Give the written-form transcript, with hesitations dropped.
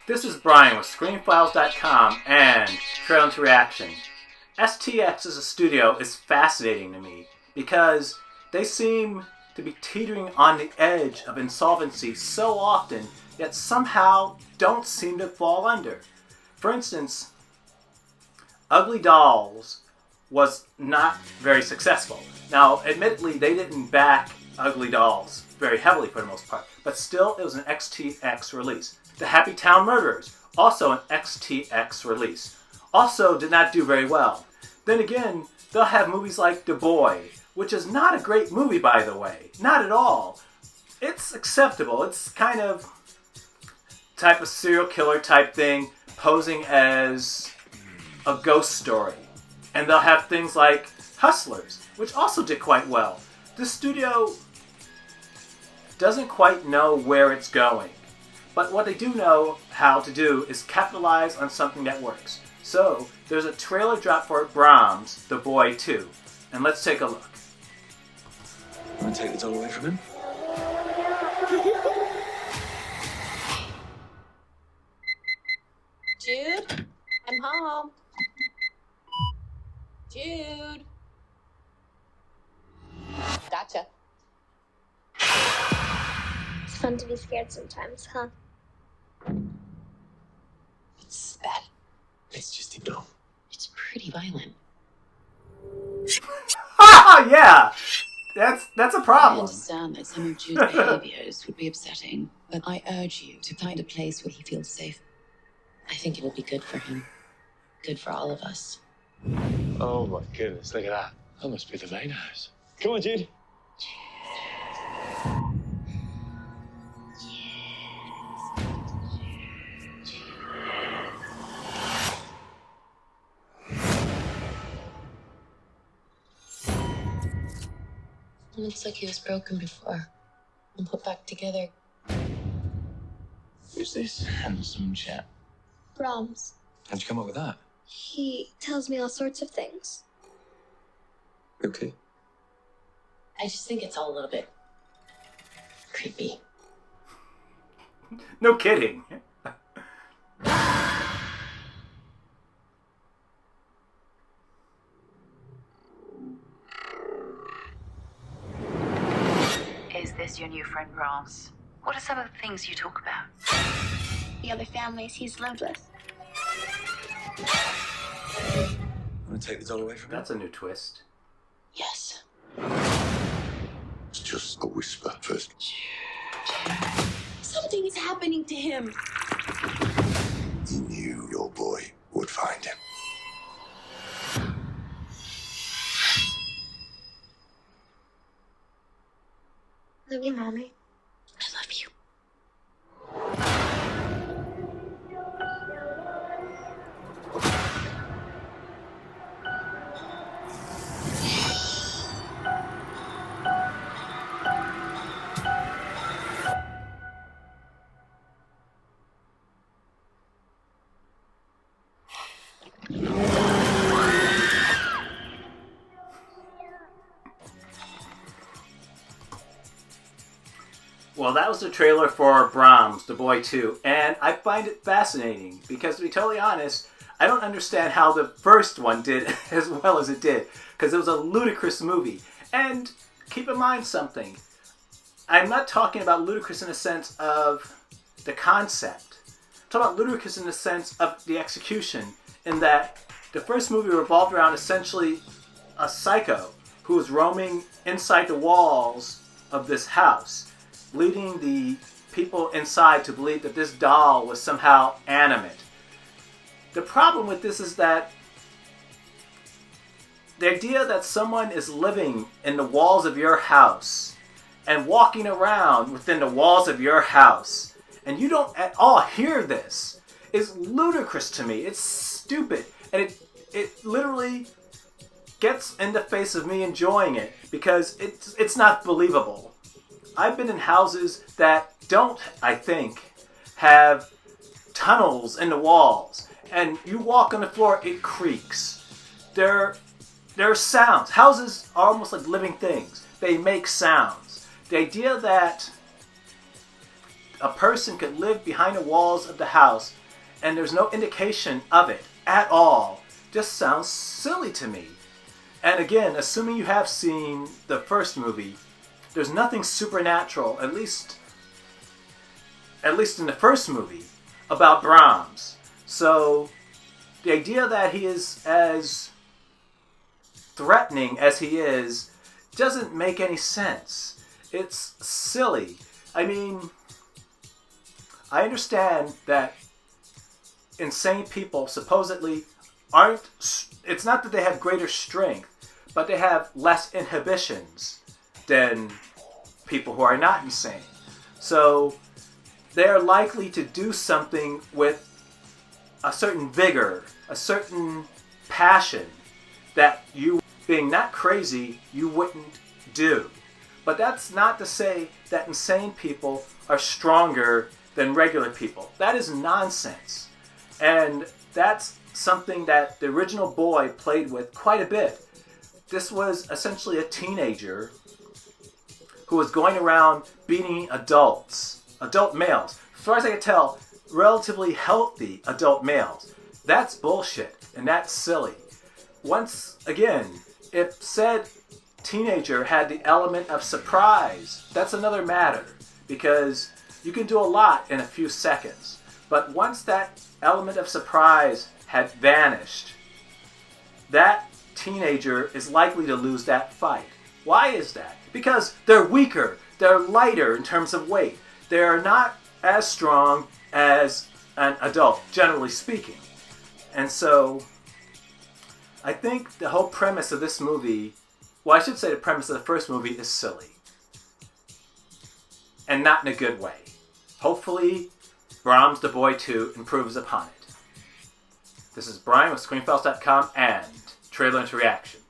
This is Brian with ScreenFiles.com and Trailer to Reaction. STX as a studio is fascinating to me because they seem to be teetering on the edge of insolvency so often, yet somehow don't seem to fall under. For instance, Ugly Dolls was not very successful. Now, admittedly, they didn't back Ugly Dolls very heavily for the most part, but still it was an XTX release. The Happy Town Murderers, also an XTX release, also did not do very well. Then again, they'll have movies like The Boy, which is not a great movie, by the way. Not at all. It's acceptable. It's kind of type of serial killer type thing, posing as a ghost story. And they'll have things like Hustlers, which also did quite well. The studio doesn't quite know where it's going. But what they do know how to do is capitalize on something that works. So, there's a trailer drop for Brahms, The Boy 2. And let's take a look. Want to take the doll away from him? Jude, I'm home. Jude. Gotcha. It's fun to be scared sometimes, huh? What's that? It's just a doll. It's pretty violent. Ah, yeah! That's a I problem. understand that some of Jude's behaviors would be upsetting, but I urge you to find a place where he feels safe. I think it'll be good for him. Good for all of us. Oh my goodness, look at that. That must be the main house. Come on, Jude. It looks like he was broken before and put back together. Who's this handsome chap? Brahms. How'd you come up with that? He tells me all sorts of things. Okay. I just think it's all a little bit creepy. No kidding. Is this your new friend Brahms? What are some of the things you talk about? The other families he's lived with. Want to take the doll away from him? That's a new twist. Yes. It's just a whisper first. Something is happening to him. You knew your boy would find him. Love you, Mommy. I love you. Well, that was the trailer for Brahms, The Boy 2, and I find it fascinating because, to be totally honest, I don't understand how the first one did as well as it did, because it was a ludicrous movie. And keep in mind something, I'm not talking about ludicrous in the sense of the concept. I'm talking about ludicrous in the sense of the execution, in that the first movie revolved around essentially a psycho who was roaming inside the walls of this house, leading the people inside to believe that this doll was somehow animate. The problem with this is that the idea that someone is living in the walls of your house and walking around within the walls of your house, and you don't at all hear this, is ludicrous to me. It's stupid. And it literally gets in the face of me enjoying it because it's not believable. I've been in houses that don't, I think, have tunnels in the walls. And you walk on the floor, it creaks. There are sounds. Houses are almost like living things. They make sounds. The idea that a person could live behind the walls of the house and there's no indication of it at all just sounds silly to me. And again, assuming you have seen the first movie, there's nothing supernatural, at least in the first movie, about Brahms. So the idea that he is as threatening as he is doesn't make any sense. It's silly. I mean, I understand that insane people supposedly aren't, it's not that they have greater strength, but they have less inhibitions than people who are not insane. So they're likely to do something with a certain vigor, a certain passion that you, being not crazy, you wouldn't do. But that's not to say that insane people are stronger than regular people. That is nonsense. And that's something that the original boy played with quite a bit. This was essentially a teenager who was going around beating adult males. As far as I can tell, relatively healthy adult males. That's bullshit, and that's silly. Once again, if said teenager had the element of surprise, that's another matter, because you can do a lot in a few seconds. But once that element of surprise had vanished, that teenager is likely to lose that fight. Why is that? Because they're weaker, they're lighter in terms of weight. They're not as strong as an adult, generally speaking. And so, I think the whole premise of this movie, well, I should say the premise of the first movie is silly. And not in a good way. Hopefully, Brahms the Boy 2 improves upon it. This is Brian with ScreenFiles.com and Trailer into Reaction.